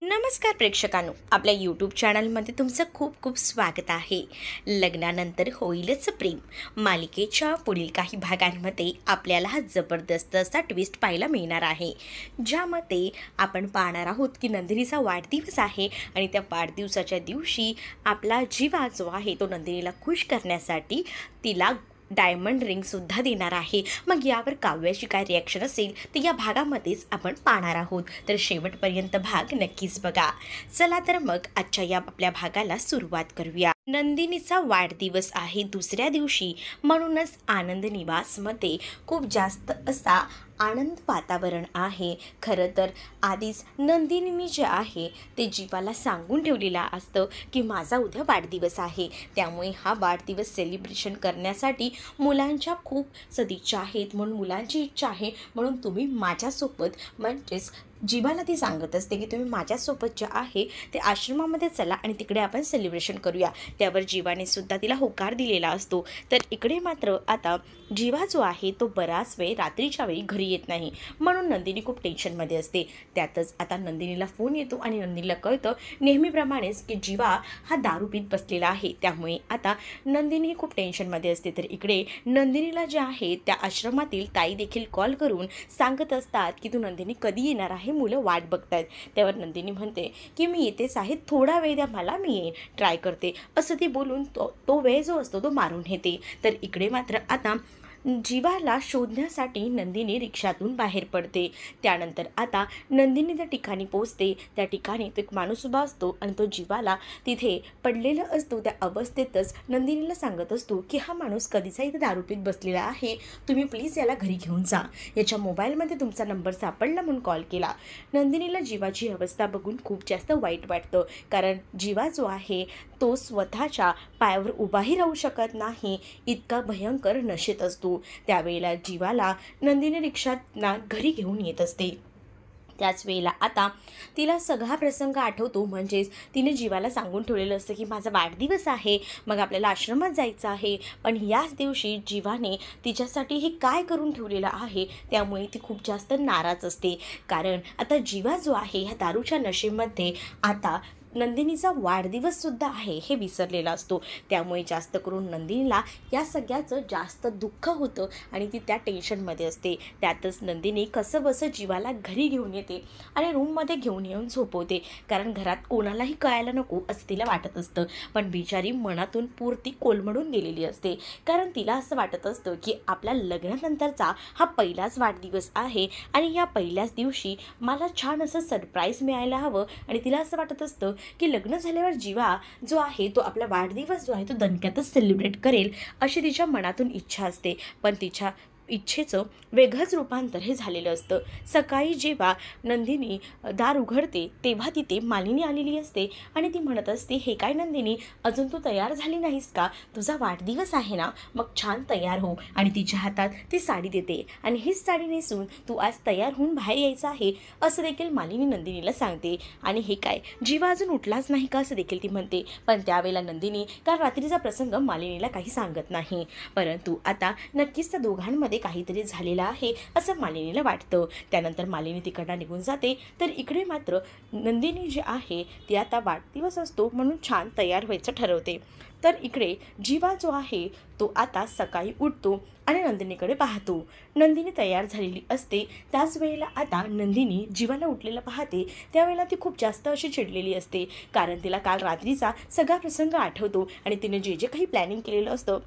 नमस्कार प्रेक्षकांनो, आपल्या यूट्यूब चॅनलमध्ये तुमचं खूप खूप स्वागत आहे. लग्नानंतर होईलच प्रेम मालिकेच्या पुढील काही भागांमध्ये आपल्याला हा जबरदस्त असा ट्विस्ट पाहायला मिळणार आहे, ज्यामध्ये आपण पाहणार आहोत की नंदिनीचा वाढदिवस आहे आणि त्या वाढदिवसाच्या दिवशी आपला जीवा जो आहे तो नंदिनीला खुश करण्यासाठी तिला डायमंड रिंगसुद्धा देणार आहे. मग यावर काव्याची काय रिॲक्शन असेल ते या भागामध्येच आपण पाहणार आहोत, तर शेवटपर्यंत भाग नक्कीच बघा. चला तर मग आजच्या या आपल्या भागाला सुरुवात करूया. नंदिनीचा वाढदिवस आहे दुसऱ्या दिवशी, म्हणूनच आनंद निवासमध्ये खूप जास्त असा आनंद वातावरण आहे. खरं तर आधीच नंदिनीने जे आहे ते जीवाला सांगून ठेवलेलं असतं की माझा उद्या वाढदिवस आहे, त्यामुळे हा वाढदिवस सेलिब्रेशन करण्यासाठी मुलांच्या खूप सदिच्छा आहेत, म्हणून मुलांची इच्छा आहे, म्हणून तुम्ही माझ्यासोबत म्हणजेच जीवाला ती सांगत असते की तुम्ही माझ्यासोबत जे आहे ते आश्रमामध्ये चला आणि तिकडे आपण सेलिब्रेशन करूया. त्यावर जीवाने सुद्धा तिला होकार दिलेला असतो. तर इकडे मात्र आता जीवा जो आहे तो बराच वेळ रात्रीच्या वेळी घरी येत नाही, म्हणून नंदिनी खूप टेन्शनमध्ये असते. त्यातच आता नंदिनीला फोन येतो आणि नंदिनीला कळतं नेहमीप्रमाणेच की जीवा हा दारू पीत बसलेला आहे, त्यामुळे आता नंदिनी खूप टेन्शनमध्ये असते. तर इकडे नंदिनीला जे आहे त्या आश्रमातील ताई देखील कॉल करून सांगत असतात की तू नंदिनी कधी येणार आहे, मुलं वाट बघतायत. त्यावर नंदिनी म्हणते की मी येतेच आहे, थोडा वेळ द्या मला, मी येईन, ट्राय करते, असं ती बोलून तो वेळ जो असतो तो मारून येते. तर इकडे मात्र आता जीवाला शोधण्यासाठी नंदिनी रिक्षातून बाहेर पडते. त्यानंतर आता नंदिनी त्या ठिकाणी पोहोचते. त्या ठिकाणी तो एक माणूस उभा असतो आणि तो जीवाला तिथे पडलेला असतो. त्या अवस्थेतच नंदिनीला सांगत असतो की हा माणूस कधीचा इथे दारू पीत बसलेला आहे, तुम्ही प्लीज याला घरी घेऊन जा, याच्या मोबाईलमध्ये तुमचा नंबर सापडला म्हणून कॉल केला. नंदिनीला जीवाची अवस्था बघून खूप जास्त वाईट वाटतं, कारण जीवा जो आहे तो स्वतःच्या पायावर उभाही राहू शकत नाही, इतका भयंकर नशेत असतो. त्यावेळेला जीवाला नंदिनी रिक्षातनं घरी घेऊन येत असते. त्याच वेळेला आता तिला सगळा प्रसंग आठवतो, म्हणजेच तिने जीवाला सांगून ठेवलेलं असतं की माझा वाढदिवस आहे, मग आपल्याला आश्रमात जायचं आहे, पण याच दिवशी जीवाने तिच्यासाठी हे काय करून ठेवलेलं आहे, त्यामुळे ती खूप जास्त नाराज असते. कारण आता जीवा जो आहे ह्या दारूच्या नशेमध्ये आता नंदिनीचा वाढदिवससुद्धा आहे हे विसरलेला असतो. त्यामुळे जास्त करून नंदिनीला या सगळ्याचं जास्त दुःख होतं आणि ती त्या टेन्शनमध्ये असते. त्यातच नंदिनी कसं बसं जीवाला घरी घेऊन येते आणि रूममध्ये घेऊन येऊन झोपवते, कारण घरात कोणालाही कळायला नको असं तिला वाटत असतं. पण बिचारी मनातून पुरती कोलमडून गेलेली असते, कारण तिला असं वाटत असतं की आपल्या लग्नानंतरचा हा पहिलाच वाढदिवस आहे आणि या पहिल्याच दिवशी मला छान असं सरप्राईज मिळायला हवं. आणि तिला असं वाटत असतं की लग्न झाल्यावर जीवा जो आहे तो आपला वाढदिवस जो आहे तो दणक्यातच सेलिब्रेट करेल, अशी तिच्या मनातून इच्छा असते. पण तिच्या इच्छेचं वेगळंच रूपांतर हे झालेलं असतं. सकाळी जेव्हा नंदिनी दार उघडते तेव्हा तिथे मालिनी आलेली असते आणि ती म्हणत असते, हे काय नंदिनी, अजून तू तयार झाली नाहीस का, तुझा वाढदिवस आहे ना, मग छान तयार हो. आणि तिच्या हातात ती साडी देते आणि हीच साडी नेसून तू आज तयार होऊन बाहेर यायचं आहे, असं देखील मालिनी नंदिनीला सांगते. आणि हे काय, जीवा अजून उठलाच नाही का, असं देखील ती म्हणते. पण त्यावेळेला नंदिनी काल रात्रीचा प्रसंग मालिनीला काही सांगत नाही, परंतु आता नक्कीच त्या दोघांमध्ये काहीतरी झालेलं आहे असं मालिनीला वाटतं. त्यानंतर मालिनी तिकडनं निघून जाते. तर इकडे मात्र नंदिनी जी आहे ती आता वाढदिवस असतो म्हणून छान तयार व्हायचं ठरवते. तर इकडे जीवा जो आहे तो आता सकाळी उठतो आणि नंदिनीकडे पाहतो. नंदिनी तयार झालेली असते. त्याच वेळेला आता नंदिनी जीवाला उठलेला पाहते, त्यावेळेला ती खूप जास्त अशी चिडलेली असते, कारण तिला काल रात्रीचा सगळा प्रसंग आठवतो आणि तिने जे जे काही प्लॅनिंग केलेलं असतं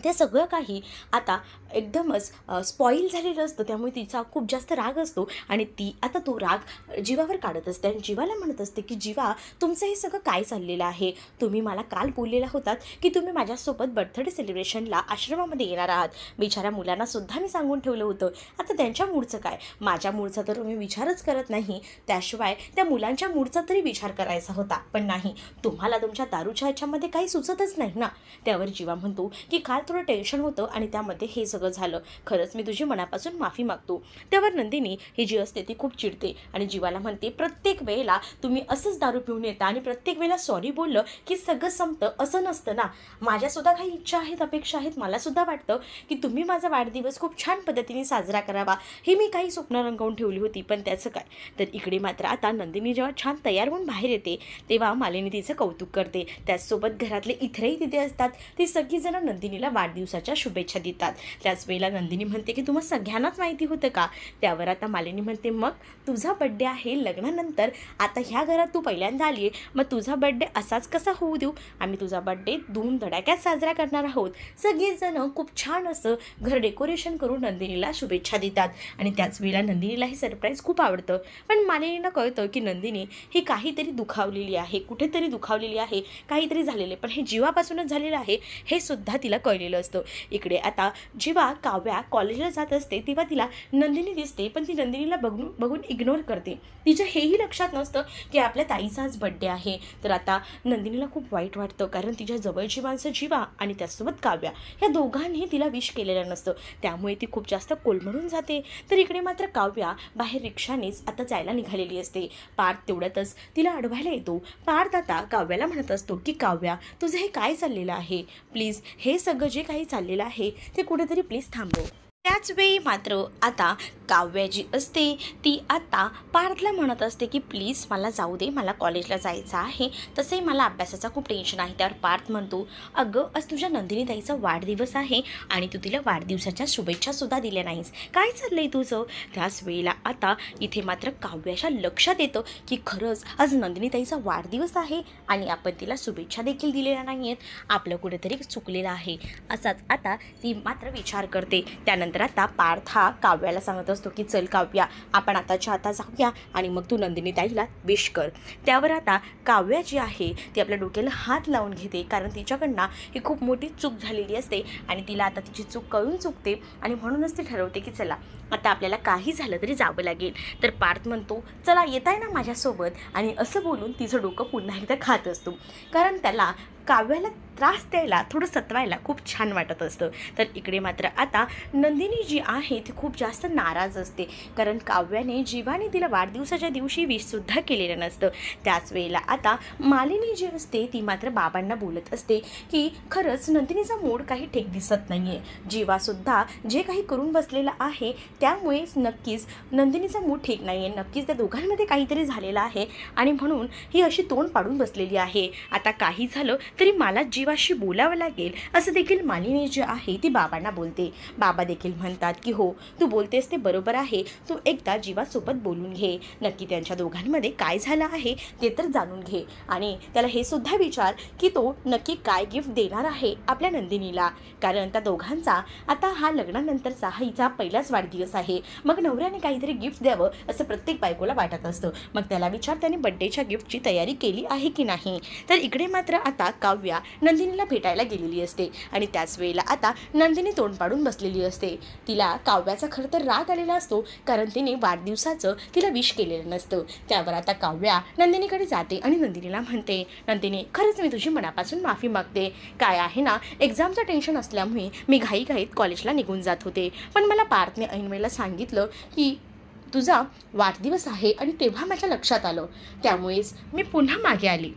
ते सगळं काही आता एकदमच स्पॉईल झालेलं असतं. त्यामुळे तिचा खूप जास्त राग असतो आणि ती आता तो राग जीवावर काढत असते आणि जीवाला म्हणत असते की जीवा, तुमचं हे सगळं काय चाललेलं आहे, तुम्ही मला काल बोललेला होतात की तुम्ही माझ्यासोबत बर्थडे सेलिब्रेशनला आश्रमामध्ये येणार आहात, बिचाऱ्या मुलांनासुद्धा मी सांगून ठेवलं होतं, आता त्यांच्या मूडचं काय, माझ्या मूडचा तर तुम्ही विचारच करत नाही, त्याशिवाय त्या मुलांच्या मूडचा तरी विचार करायचा होता, पण नाही, तुम्हाला तुमच्या दारूच्या ह्याच्यामध्ये काही सुचतच नाही ना. त्यावर जीवा म्हणतो की काल थोडं टेन्शन होतं आणि त्यामध्ये हे सगळं झालं. खरंच मी तुझी मनापासून माफी मागतो. त्यावर नंदिनी ही जी असते ती खूप चिडते आणि जीवाला म्हणते, प्रत्येक वेळेला तुम्ही असंच दारू पिऊन येता आणि प्रत्येक वेळेला सॉरी बोललं की सगळं संपतं असं नसतं ना. माझ्यासुद्धा काही इच्छा आहेत, अपेक्षा आहेत. मलासुद्धा वाटतं की तुम्ही माझा वाढदिवस खूप छान पद्धतीने साजरा करावा. ही मी काही स्वप्न रंगवून ठेवली होती, पण त्याचं काय. तर इकडे मात्र आता नंदिनी जेव्हा छान तयार होऊन बाहेर येते तेव्हा मालिनी तिचं कौतुक करते. त्याचसोबत घरातले इतरही तिथे असतात. ती सगळीजणं नंदिनीला वाढदिवसाच्या शुभेच्छा देतात. त्याच वेळेला नंदिनी म्हणते की तुम्हाला सगळ्यांनाच माहिती होतं का. त्यावर आता मालिनी म्हणते, मग तुझा बड्डे आहे लग्नानंतर, आता ह्या घरात तू पहिल्यांदा आली आहे, मग तुझा बड्डे असाच कसा होऊ देऊ. आम्ही तुझा बड्डे धूमधडाक्यात साजरा करणार आहोत. सगळेजणं खूप छान असं घर डेकोरेशन करून नंदिनीला शुभेच्छा देतात आणि त्याच वेळेला नंदिनीला हे सरप्राईज खूप आवडतं. पण मालिनीला कळतं की नंदिनी ही काहीतरी दुखावलेली आहे, कुठेतरी दुखावलेली आहे, काहीतरी झालेलं आहे, पण हे जीवापासूनच झालेलं आहे हे सुद्धा तिला कळलेलं असतं. इकडे आता जेव्हा काव्या कॉलेजला जात असते तेव्हा तिला नंदिनी दिसते, पण ती नंदिनीला बघून इग्नोर करते. तिच्या हेही लक्षात नसतं की आपल्या ताईचा आज बड्डे आहे. तर आता नंदिनीला खूप वाईट वाटतं, कारण तिच्या जवळची माणसं जीवा आणि त्याचसोबत काव्या या दोघांनी तिला विश केलेलं नसतं. त्यामुळे ती खूप जास्त कोलमडून जाते. तर इकडे मात्र काव्या बाहेर रिक्षानेच आता जायला निघालेली असते. पार्थ तेवढ्यातच तिला अडवायला येतो. पार्थ आता काव्याला म्हणत असतो की काव्या, तुझं हे काय चाललेलं आहे, प्लीज हे सगळं जे काही चाललेलं आहे ते कुठेतरी प्लीज थांबव. त्याचवेळी मात्र आता काव्या जी असते ती आता पार्थला म्हणत असते की प्लीज मला जाऊ दे, मला कॉलेजला जायचं आहे, तसंही मला अभ्यासाचा खूप टेन्शन आहे. त्यावर पार्थ म्हणतो, अगं आज तुझ्या नंदिनी ताईचा वाढदिवस आहे आणि तू तिला वाढदिवसाच्या शुभेच्छासुद्धा दिल्या नाहीस, काय चाललं आहे तुझं. त्याच वेळेला आता इथे मात्र काव्याच्या लक्षात येतं की खरंच आज नंदिनी ताईचा वाढदिवस आहे आणि आपण तिला शुभेच्छा देखील दिलेल्या नाही आहेत, आपलं कुठेतरी चुकलेलं आहे. असाच आता ती मात्र विचार करते. त्यानंतर आता पार्थ हा काव्याला सांगत असतो की चल काव्या, आपण आताच्या आता जाऊया आणि मग तू नंदिनी ताईला विश कर. त्यावर आता काव्या जी आहे ती आपल्या डोक्याला हात लावून घेते, कारण तिच्याकडनं ही खूप मोठी चूक झालेली असते आणि तिला आता तिची चूक कळून चुकते आणि म्हणूनच ती ठरवते की चला आता आपल्याला काही झालं तरी जावं लागेल. तर पार्थ म्हणतो, चला येत आहे ना माझ्यासोबत, आणि असं बोलून तिचं डोकं पुन्हा एकदा खात असतो, कारण त्याला काव्याला त्रास द्यायला, थोडं सतवायला खूप छान वाटत असतं. तर इकडे मात्र आता नंदिनी जी आहे ती खूप जास्त नाराज असते, कारण काव्याने जीवाने तिला वाढदिवसाच्या दिवशी विशसुद्धा केलेलं नसतं. त्याच वेळेला आता मालिनी जी असते ती मात्र बाबांना बोलत असते की खरंच नंदिनीचा मूड काही ठीक दिसत नाही आहे, जीवासुद्धा जे काही करून बसलेला आहे त्यामुळेच नक्कीच नंदिनीचा मूड ठीक नाही आहे, नक्कीच त्या दोघांमध्ये काहीतरी झालेलं आहे आणि म्हणून ही अशी तोंड पाडून बसलेली आहे. आता काही झालं तरी मला जीवाशी बोलावं लागेल, असं देखील मालिनी जी आहे ती बाबांना बोलते. बाबा देखील म्हणतात की हो तू बोलतेस ते बरोबर आहे, तू एकदा जीवासोबत बोलून घे, नक्की त्यांच्या दोघांमध्ये काय झालं आहे ते तर जाणून घे आणि त्याला हे सुद्धा विचार की तो नक्की काय गिफ्ट देणार आहे आपल्या नंदिनीला, कारण त्या दोघांचा आता हा लग्नानंतरचा हिचा पहिलाच वाढदिवस आहे. मग नवऱ्याने काहीतरी गिफ्ट द्यावं असं प्रत्येक बायकोला वाटत असतं. मग त्याला विचार त्याने बड्डेच्या गिफ्टची तयारी केली आहे की नाही. तर इकडे मात्र आता काव्या नंदिनीला भेटायला गेलेली असते आणि त्याच वेळेला आता नंदिनी तोंड पाडून बसलेली असते. तिला काव्याचा खरं तर राग आलेला असतो, कारण तिने वाढदिवसाचं तिला विश केलेलं नसतं. त्यावर आता काव्या नंदिनीकडे जाते आणि नंदिनीला म्हणते, नंदिनी खरंच मी तुझी मनापासून माफी मागते, काय आहे ना एक्झामचं टेन्शन असल्यामुळे मी घाईघाईत कॉलेजला निघून जात होते, पण मला पार्थने ऐनवेळेला सांगितलं की तुझा वाढदिवस आहे आणि तेव्हा माझ्या लक्षात आलं, त्यामुळेच मी पुन्हा मागे आली.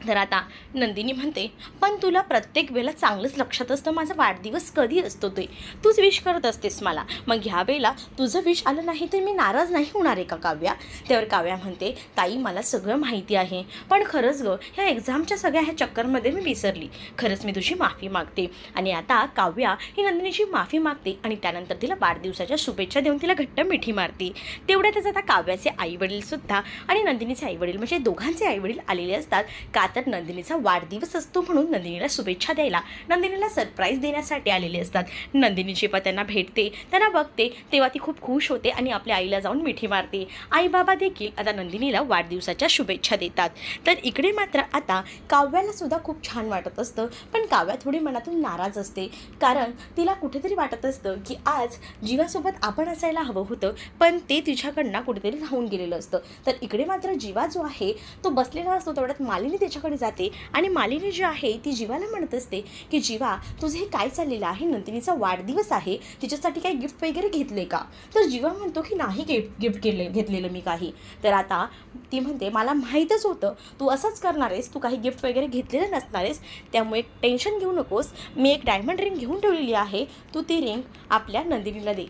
तर आता नंदिनी म्हणते, पण तुला प्रत्येक वेळेला चांगलंच लक्षात असतं माझा वाढदिवस कधी असतो ते, तूच विश करत असतेस मला, मग ह्या वेळेला तुझं विश आलं नाही तर मी नाराज नाही होणार आहे का काव्या. त्यावर काव्या म्हणते, ताई मला सगळं माहिती आहे, पण खरंच गं ह्या एक्झामच्या सगळ्या ह्या चक्करमध्ये मी विसरली, खरंच मी तुझी माफी मागते. आणि आता काव्या ही नंदिनीची माफी मागते आणि त्यानंतर तिला वाढदिवसाच्या शुभेच्छा देऊन तिला घट्ट मिठी मारते. तेवढ्यातच आता काव्याचे आईवडीलसुद्धा आणि नंदिनीचे आईवडील म्हणजे दोघांचे आईवडील आलेले असतात का, तर नंदिनीचा वाढदिवस असतो म्हणून नंदिनीला शुभेच्छा द्यायला, नंदिनीला सरप्राईज देण्यासाठी आलेले असतात. नंदिनी जेव्हा त्यांना भेटते, त्यांना बघते, तेव्हा ती खूप खुश होते आणि आपल्या आईला जाऊन मिठी मारते. आई बाबा देखील आता नंदिनीला वाढदिवसाच्या शुभेच्छा देतात. तर इकडे मात्र आता काव्याला सुद्धा खूप छान वाटत असतं, पण काव्या थोडी मनातून नाराज असते, कारण तिला कुठेतरी वाटत असतं की आज जीवासोबत आपण असायला हवं होतं, पण ते तिच्याकडनं कुठेतरी राहून गेलेलं असतं. तर इकडे मात्र जीवा जो आहे तो बसलेला असतो, तेवढ्यात मालिनी त्याच्याकडे जाते आणि मालिनी जी आहे ती जीवाला म्हणत असते की जीवा, तुझं हे काय चाललेलं आहे, नंदिनीचा वाढदिवस आहे, तिच्यासाठी काही गिफ्ट वगैरे घेतले का? तर जीवा म्हणतो की नाही गिफ्ट घेतलेलं मी काही. तर आता ती म्हणते मला माहीतच होतं तू असंच करणार आहेस, तू काही गिफ्ट वगैरे घेतलेलं नसणार आहेस, त्यामुळे टेन्शन घेऊ नकोस, मी एक डायमंड रिंग घेऊन ठेवलेली आहे, तू ती रिंग आपल्या नंदिनीला दे,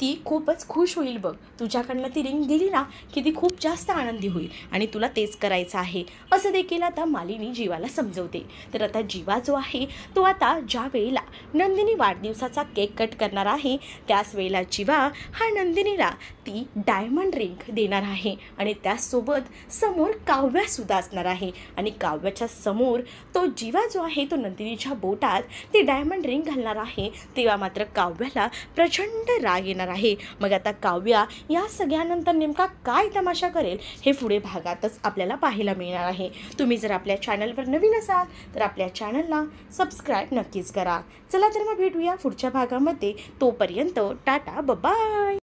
ती खूपच खुश होईल बघ, तुझ्याकडनं ती रिंग दिली ना की ती खूप जास्त आनंदी होईल आणि तुला तेच करायचं आहे, असं देखील आता मालिनी जीवाला समजवते. तर आता जीवा जो आहे तो आता ज्या वेळेला नंदिनी वाढदिवसाचा केक कट करणार आहे त्याच वेळेला जीवा हा नंदिनीला ती डायमंड रिंग देणार आहे आणि त्याचसोबत समोर काव्यासुद्धा असणार आहे आणि काव्याच्या समोर तो जीवा जो आहे तो नंदिनीच्या बोटात ती डायमंड रिंग घालणार आहे. तेव्हा मात्र काव्याला प्रचंड राग येणार आहे. मग आता काव्या या सगळ्यानंतर नेमका काय तमाशा करेल हे पुढे भागातच आपल्याला पाहायला मिळणार आहे. तुम्ही जर आपल्या चॅनलवर नवीन असाल तर आपल्या चॅनलला सबस्क्राईब नक्कीच करा. चला तर मग भेटूया पुढच्या भागामध्ये. तोपर्यंत टाटा बाय.